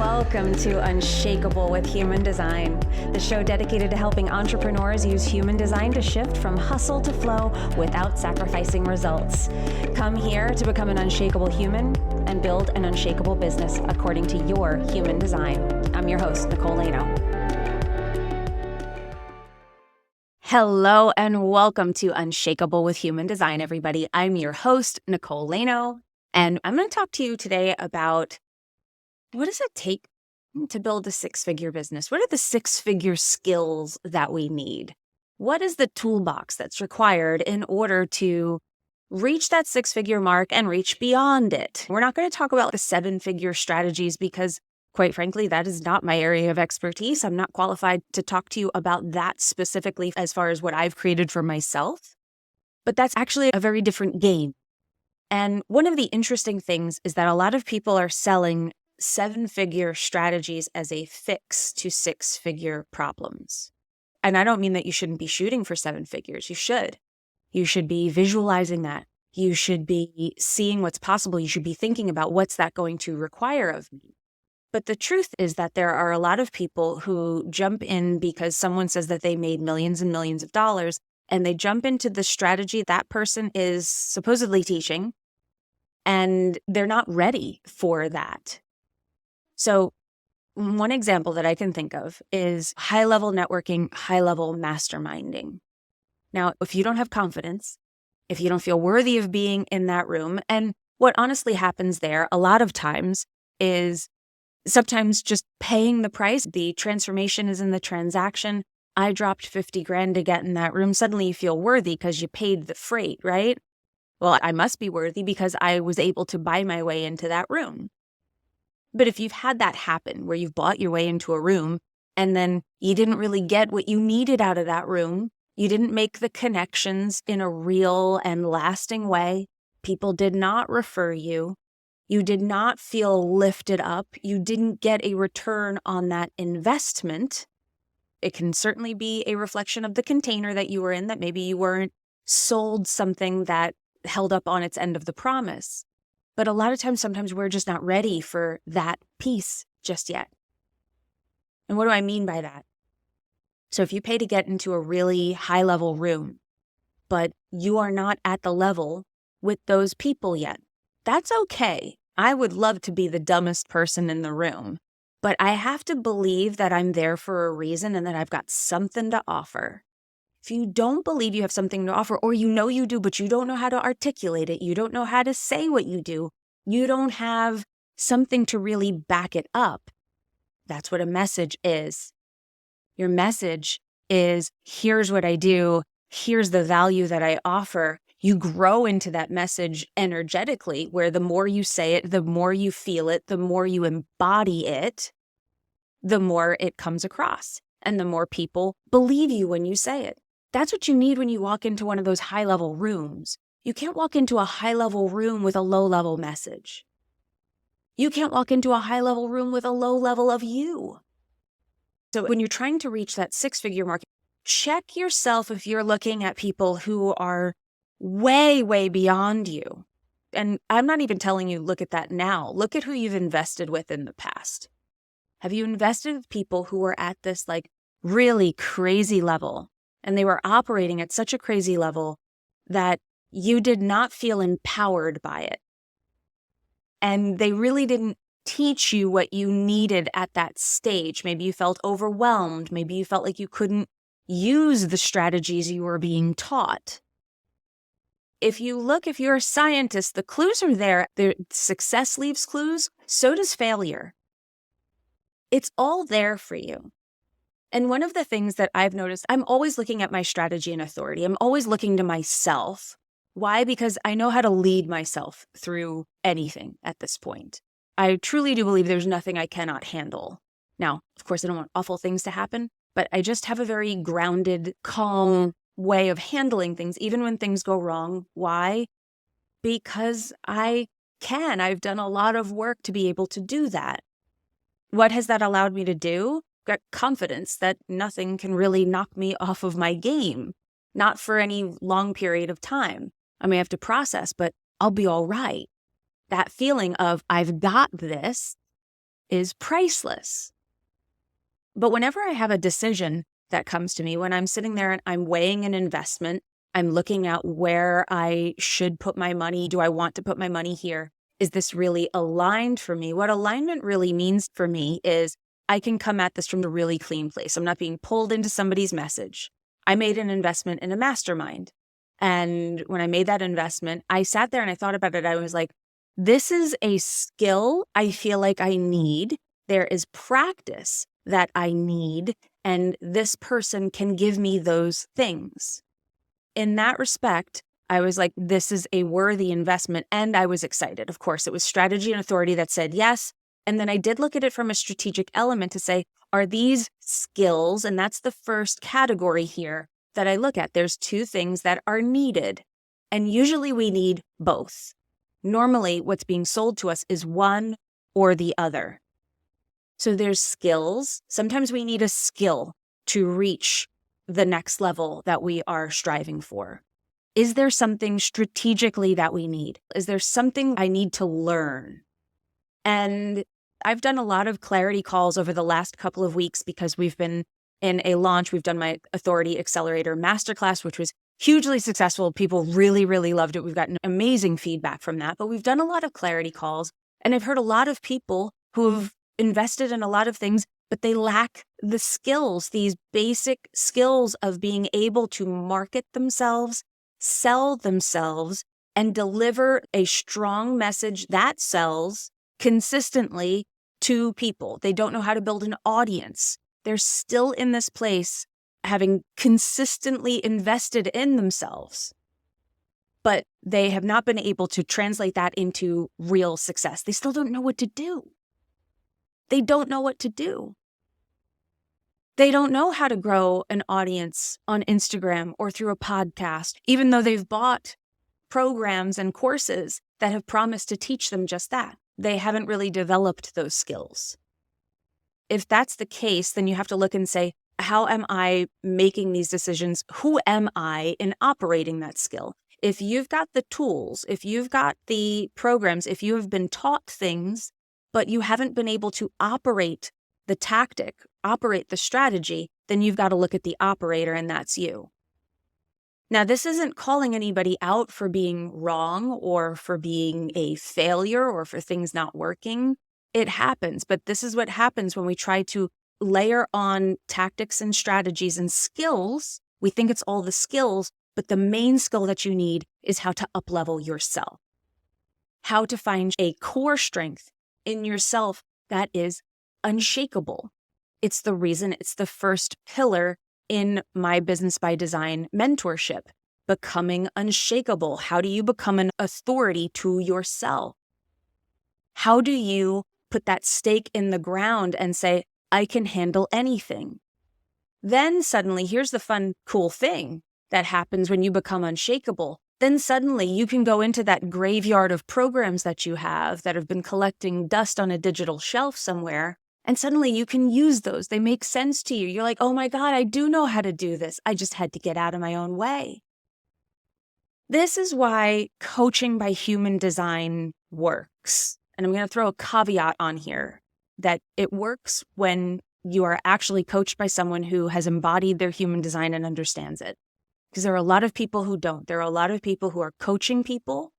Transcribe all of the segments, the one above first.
Welcome to Unshakeable with Human Design, the show dedicated to helping entrepreneurs use human design to shift from hustle to flow without sacrificing results. Come here to become an unshakable human and build an unshakable business according to your human design. I'm your host, Nicole. Hello and welcome to Unshakeable with Human Design, everybody. I'm your host, Nicole, and I'm going to talk to you today about what does it take to build a six-figure business? What are the six-figure skills that we need? What is the toolbox that's required in order to reach that six-figure mark and reach beyond it? We're not going to talk about the seven-figure strategies because, quite frankly, that is not my area of expertise. I'm not qualified to talk to you about that specifically as far as what I've created for myself. But that's actually a very different game. And one of the interesting things is that a lot of people are selling seven-figure strategies as a fix to six-figure problems. And I don't mean that you shouldn't be shooting for seven figures. You should. You should be visualizing that. You should be seeing what's possible. You should be thinking about what's that going to require of me. But the truth is that there are a lot of people who jump in because someone says that they made millions and millions of dollars, and they jump into the strategy that person is supposedly teaching, and they're not ready for that. So one example that I can think of is high-level networking, high-level masterminding. Now, if you don't have confidence, if you don't feel worthy of being in that room, and what honestly happens there a lot of times is sometimes just paying the price. The transformation is in the transaction. I dropped 50 grand to get in that room. Suddenly you feel worthy because you paid the freight, right? Well, I must be worthy because I was able to buy my way into that room. But if you've had that happen where you've bought your way into a room and then you didn't really get what you needed out of that room, you didn't make the connections in a real and lasting way, people did not refer you, you did not feel lifted up, you didn't get a return on that investment, it can certainly be a reflection of the container that you were in, that maybe you weren't sold something that held up on its end of the promise. But a lot of times, sometimes we're just not ready for that piece just yet. And what do I mean by that? So if you pay to get into a really high-level room, but you are not at the level with those people yet, that's okay. I would love to be the dumbest person in the room, but I have to believe that I'm there for a reason and that I've got something to offer. If you don't believe you have something to offer, or you know you do, but you don't know how to articulate it, you don't know how to say what you do, you don't have something to really back it up, that's what a message is. Your message is, here's what I do, here's the value that I offer. You grow into that message energetically, where the more you say it, the more you feel it, the more you embody it, the more it comes across, and the more people believe you when you say it. That's what you need when you walk into one of those high-level rooms. You can't walk into a high-level room with a low-level message. You can't walk into a high-level room with a low level of you. So when you're trying to reach that six-figure mark, check yourself if you're looking at people who are way, way beyond you. And I'm not even telling you look at that now. Look at who you've invested with in the past. Have you invested with people who were at this really crazy level? And they were operating at such a crazy level that you did not feel empowered by it. And they really didn't teach you what you needed at that stage. Maybe you felt overwhelmed. Maybe you felt like you couldn't use the strategies you were being taught. If you're a scientist, the clues are there. Success leaves clues. So does failure. It's all there for you. And one of the things that I've noticed, I'm always looking at my strategy and authority. I'm always looking to myself. Why? Because I know how to lead myself through anything at this point. I truly do believe there's nothing I cannot handle. Now, of course, I don't want awful things to happen, but I just have a very grounded, calm way of handling things, even when things go wrong. Why? Because I can. I've done a lot of work to be able to do that. What has that allowed me to do? Got confidence that nothing can really knock me off of my game, not for any long period of time. I may have to process, but I'll be all right. That feeling of I've got this is priceless. But whenever I have a decision that comes to me, when I'm sitting there and I'm weighing an investment, I'm looking at where I should put my money. Do I want to put my money here? Is this really aligned for me? What alignment really means for me is I can come at this from a really clean place. I'm not being pulled into somebody's message. I made an investment in a mastermind. And when I made that investment, I sat there and I thought about it. I was like, this is a skill I feel like I need. There is practice that I need, and this person can give me those things. In that respect, I was like, this is a worthy investment, and I was excited. Of course, it was strategy and authority that said yes. And then I did look at it from a strategic element to say, are these skills? And that's the first category here that I look at. There's two things that are needed, and usually we need both. Normally, what's being sold to us is one or the other. So there's skills. Sometimes we need a skill to reach the next level that we are striving for. Is there something strategically that we need? Is there something I need to learn? And I've done a lot of clarity calls over the last couple of weeks because we've been in a launch. We've done my Authority Accelerator Masterclass, which was hugely successful. People really, really loved it. We've gotten amazing feedback from that. But we've done a lot of clarity calls. And I've heard a lot of people who've invested in a lot of things, but they lack the skills, these basic skills of being able to market themselves, sell themselves, and deliver a strong message that sells consistently to people. They don't know how to build an audience. They're still in this place having consistently invested in themselves, but they have not been able to translate that into real success. They still don't know what to do. They don't know what to do. They don't know how to grow an audience on Instagram or through a podcast, even though they've bought programs and courses that have promised to teach them just that. They haven't really developed those skills. If that's the case, then you have to look and say, how am I making these decisions? Who am I in operating that skill? If you've got the tools, if you've got the programs, if you have been taught things, but you haven't been able to operate the tactic, operate the strategy, then you've got to look at the operator, and that's you. Now, this isn't calling anybody out for being wrong or for being a failure or for things not working. It happens, but this is what happens when we try to layer on tactics and strategies and skills. We think it's all the skills, but the main skill that you need is how to up-level yourself, how to find a core strength in yourself that is unshakable. It's the reason, it's the first pillar in my Business by Design mentorship, becoming unshakable. How do you become an authority to yourself? How do you put that stake in the ground and say, I can handle anything? Then suddenly, here's the fun, cool thing that happens when you become unshakable. Then suddenly you can go into that graveyard of programs that you have that have been collecting dust on a digital shelf somewhere, and suddenly you can use those. They make sense to you. You're like, oh my God, I do know how to do this. I just had to get out of my own way. This is why coaching by human design works. And I'm going to throw a caveat on here that it works when you are actually coached by someone who has embodied their human design and understands it. Because there are a lot of people who don't. There are a lot of people who are coaching people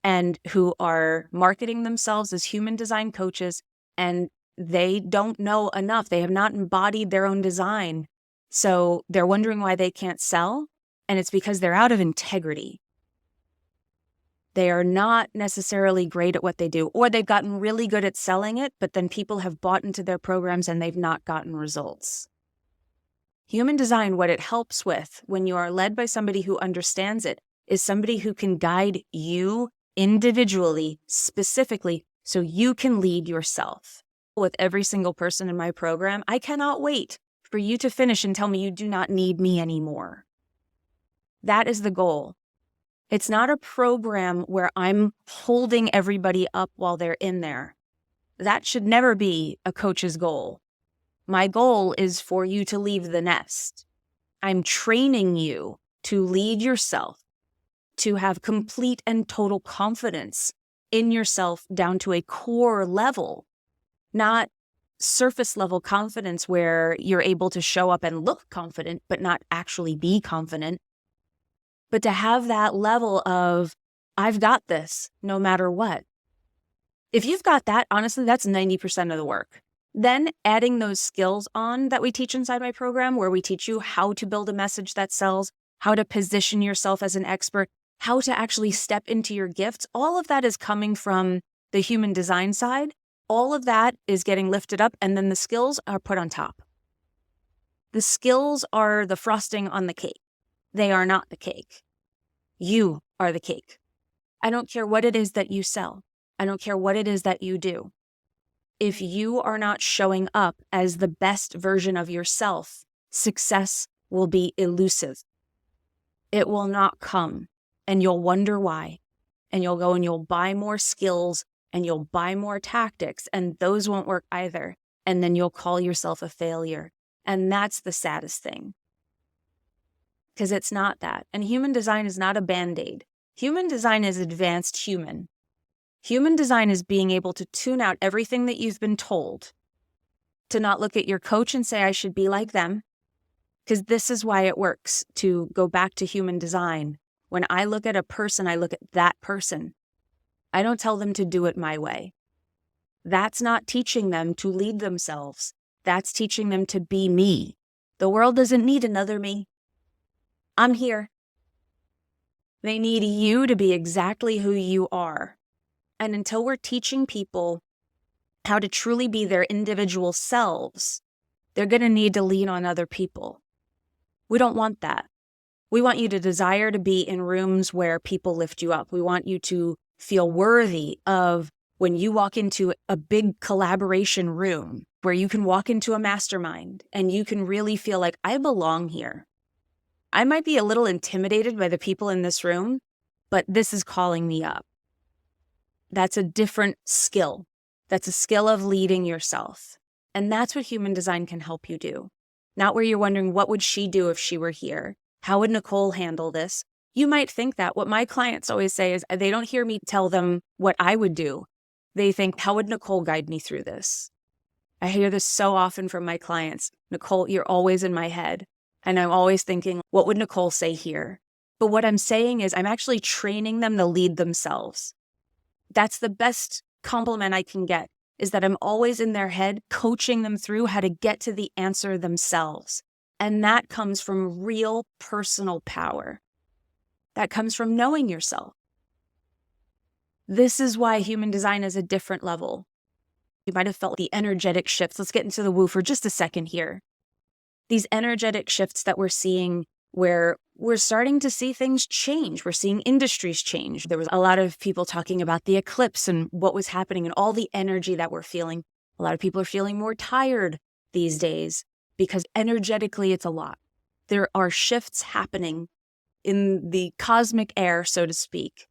and who are marketing themselves as human design coaches, and they don't know enough. They have not embodied their own design. So they're wondering why they can't sell, and it's because they're out of integrity. They are not necessarily great at what they do, or they've gotten really good at selling it, but then people have bought into their programs and they've not gotten results. Human design, what it helps with when you are led by somebody who understands it, is somebody who can guide you individually, specifically, so you can lead yourself. With every single person in my program, I cannot wait for you to finish and tell me you do not need me anymore. That is the goal. It's not a program where I'm holding everybody up while they're in there. That should never be a coach's goal. My goal is for you to leave the nest. I'm training you to lead yourself, to have complete and total confidence in yourself down to a core level not surface level confidence where you're able to show up and look confident, but not actually be confident, but to have that level of, I've got this no matter what. If you've got that, honestly, that's 90% of the work. Then adding those skills on that we teach inside my program, where we teach you how to build a message that sells, how to position yourself as an expert, how to actually step into your gifts, all of that is coming from the human design side. All of that is getting lifted up, and then the skills are put on top. The skills are the frosting on the cake. They are not the cake. You are the cake. I don't care what it is that you sell. I don't care what it is that you do. If you are not showing up as the best version of yourself, success will be elusive. It will not come, and you'll wonder why. And you'll go and you'll buy more skills and you'll buy more tactics, and those won't work either. And then you'll call yourself a failure. And that's the saddest thing. Because it's not that. And human design is not a Band-Aid. Human design is advanced human. Human design is being able to tune out everything that you've been told, to not look at your coach and say, I should be like them. Because this is why it works, to go back to human design. When I look at a person, I look at that person. I don't tell them to do it my way. That's not teaching them to lead themselves. That's teaching them to be me. The world doesn't need another me. I'm here. They need you to be exactly who you are. And until we're teaching people how to truly be their individual selves, they're going to need to lean on other people. We don't want that. We want you to desire to be in rooms where people lift you up. We want you to feel worthy of when you walk into a big collaboration room where you can walk into a mastermind and you can really feel like, I belong here. I might be a little intimidated by the people in this room, but this is calling me up. That's a different skill. That's a skill of leading yourself. And that's what human design can help you do. Not where you're wondering, what would she do if she were here? How would Nicole handle this? You might think that. What my clients always say is they don't hear me tell them what I would do. They think, how would Nicole guide me through this? I hear this so often from my clients. Nicole, you're always in my head. And I'm always thinking, what would Nicole say here? But what I'm saying is I'm actually training them to lead themselves. That's the best compliment I can get, is that I'm always in their head, coaching them through how to get to the answer themselves. And that comes from real personal power. That comes from knowing yourself. This is why human design is a different level. You might have felt the energetic shifts. Let's get into the woo for just a second here. These energetic shifts that we're seeing, where we're starting to see things change. We're seeing industries change. There was a lot of people talking about the eclipse and what was happening and all the energy that we're feeling. A lot of people are feeling more tired these days because energetically it's a lot. There are shifts happening in the cosmic air, so to speak.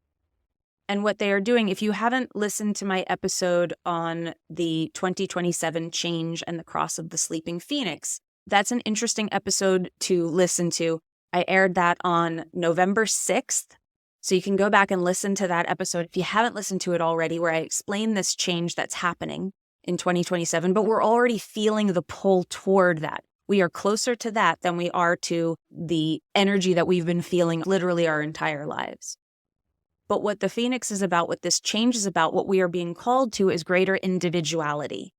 And what they are doing, if you haven't listened to my episode on the 2027 change and the cross of the sleeping phoenix, that's an interesting episode to listen to. I aired that on November 6th. So you can go back and listen to that episode if you haven't listened to it already, where I explain this change that's happening in 2027, but we're already feeling the pull toward that. We are closer to that than we are to the energy that we've been feeling literally our entire lives. But what the Phoenix is about, what this change is about, what we are being called to is greater individuality.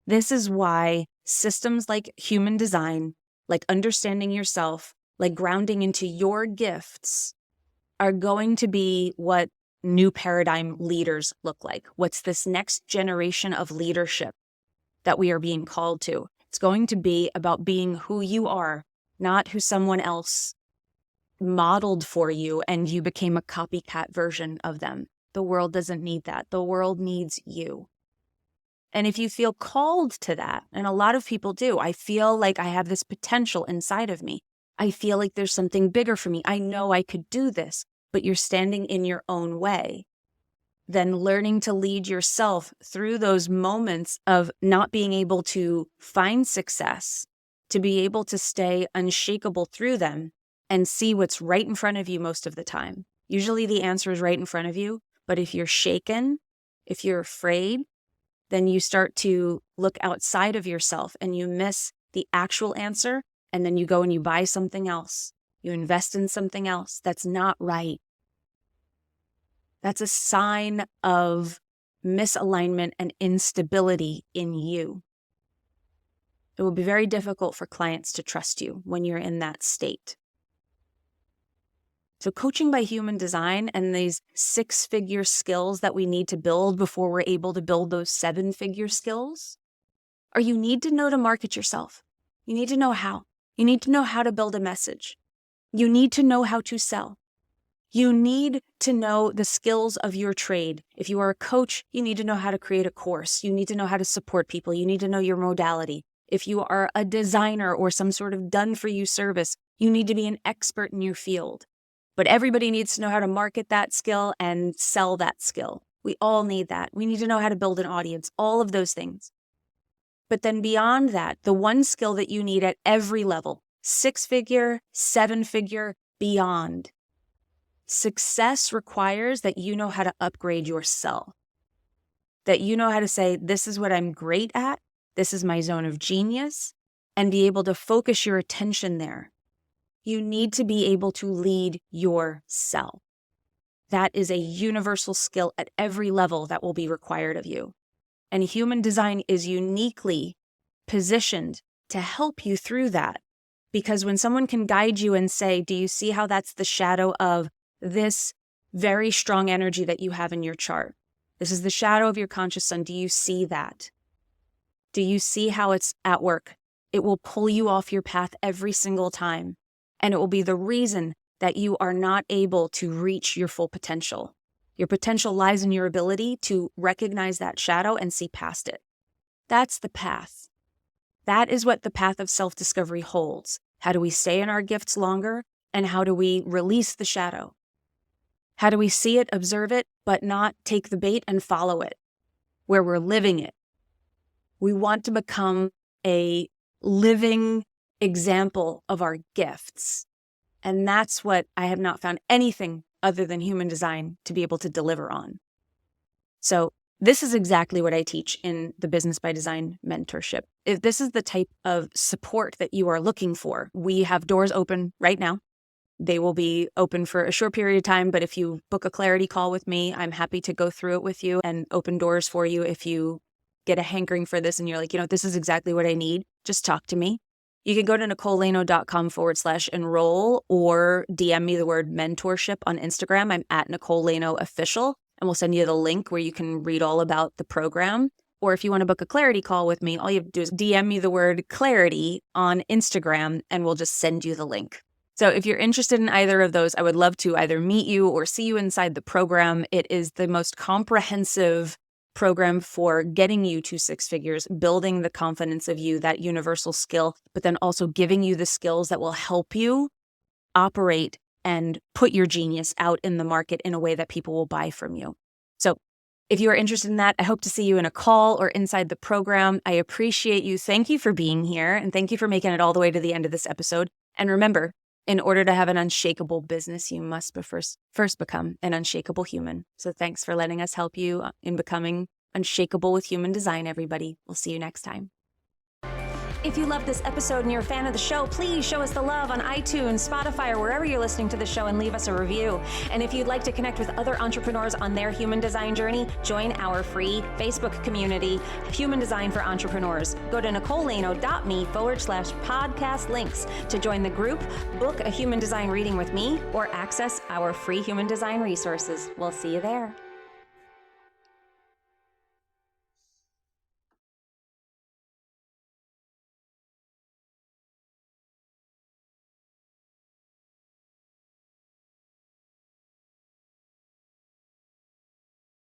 This is why systems like human design, like understanding yourself, like grounding into your gifts, are going to be what new paradigm leaders look like. What's this next generation of leadership that we are being called to? It's going to be about being who you are, not who someone else modeled for you and you became a copycat version of them. The world doesn't need that. The world needs you. And if you feel called to that, and a lot of people do, I feel like I have this potential inside of me. I feel like there's something bigger for me. I know I could do this, but you're standing in your own way. Then learning to lead yourself through those moments of not being able to find success, to be able to stay unshakable through them and see what's right in front of you most of the time. Usually the answer is right in front of you, but if you're shaken, if you're afraid, then you start to look outside of yourself and you miss the actual answer. And then you go and you buy something else. You invest in something else. That's not right. That's a sign of misalignment and instability in you. It will be very difficult for clients to trust you when you're in that state. So coaching by human design and these 6-figure skills that we need to build before we're able to build those 7-figure skills, or you need to know to market yourself. You need to know how. You need to know how to build a message. You need to know how to sell. You need to know the skills of your trade. If you are a coach, you need to know how to create a course. You need to know how to support people. You need to know your modality. If you are a designer or some sort of done-for-you service, you need to be an expert in your field. But everybody needs to know how to market that skill and sell that skill. We all need that. We need to know how to build an audience, all of those things. But then beyond that, the one skill that you need at every level, 6-figure, 7-figure, beyond. Success requires that you know how to upgrade yourself. That you know how to say, this is what I'm great at, this is my zone of genius, and be able to focus your attention there. You need to be able to lead yourself. That is a universal skill at every level that will be required of you. And human design is uniquely positioned to help you through that. Because when someone can guide you and say, do you see how that's the shadow of this very strong energy that you have in your chart? This is the shadow of your conscious sun. Do you see that? Do you see how it's at work? It will pull you off your path every single time. And it will be the reason that you are not able to reach your full potential. Your potential lies in your ability to recognize that shadow and see past it. That's the path. That is what the path of self-discovery holds. How do we stay in our gifts longer? And how do we release the shadow? How do we see it, observe it, but not take the bait and follow it, where we're living it? We want to become a living example of our gifts. And that's what I have not found anything other than human design to be able to deliver on. So this is exactly what I teach in the Business by Design mentorship. If this is the type of support that you are looking for, we have doors open right now. They will be open for a short period of time, but if you book a clarity call with me, I'm happy to go through it with you and open doors for you. If you get a hankering for this and you're like, this is exactly what I need, just talk to me. You can go to NicoleLano.com/enroll or DM me the word mentorship on Instagram. I'm at Nicole Lano Official, and we'll send you the link where you can read all about the program. Or if you want to book a clarity call with me, all you have to do is DM me the word clarity on Instagram, and we'll just send you the link. So if you're interested in either of those, I would love to either meet you or see you inside the program. It is the most comprehensive program for getting you to 6 figures, building the confidence of you, that universal skill, but then also giving you the skills that will help you operate and put your genius out in the market in a way that people will buy from you. So if you are interested in that, I hope to see you in a call or inside the program. I appreciate you. Thank you for being here, and thank you for making it all the way to the end of this episode. And remember, in order to have an unshakable business, you must first become an unshakable human. So thanks for letting us help you in becoming unshakable with human design, everybody. We'll see you next time. If you love this episode and you're a fan of the show, please show us the love on iTunes, Spotify, or wherever you're listening to the show, and leave us a review. And if you'd like to connect with other entrepreneurs on their human design journey, join our free Facebook community, Human Design for Entrepreneurs. Go to NicoleLano.me/podcast links to join the group, book a human design reading with me, or access our free human design resources. We'll see you there.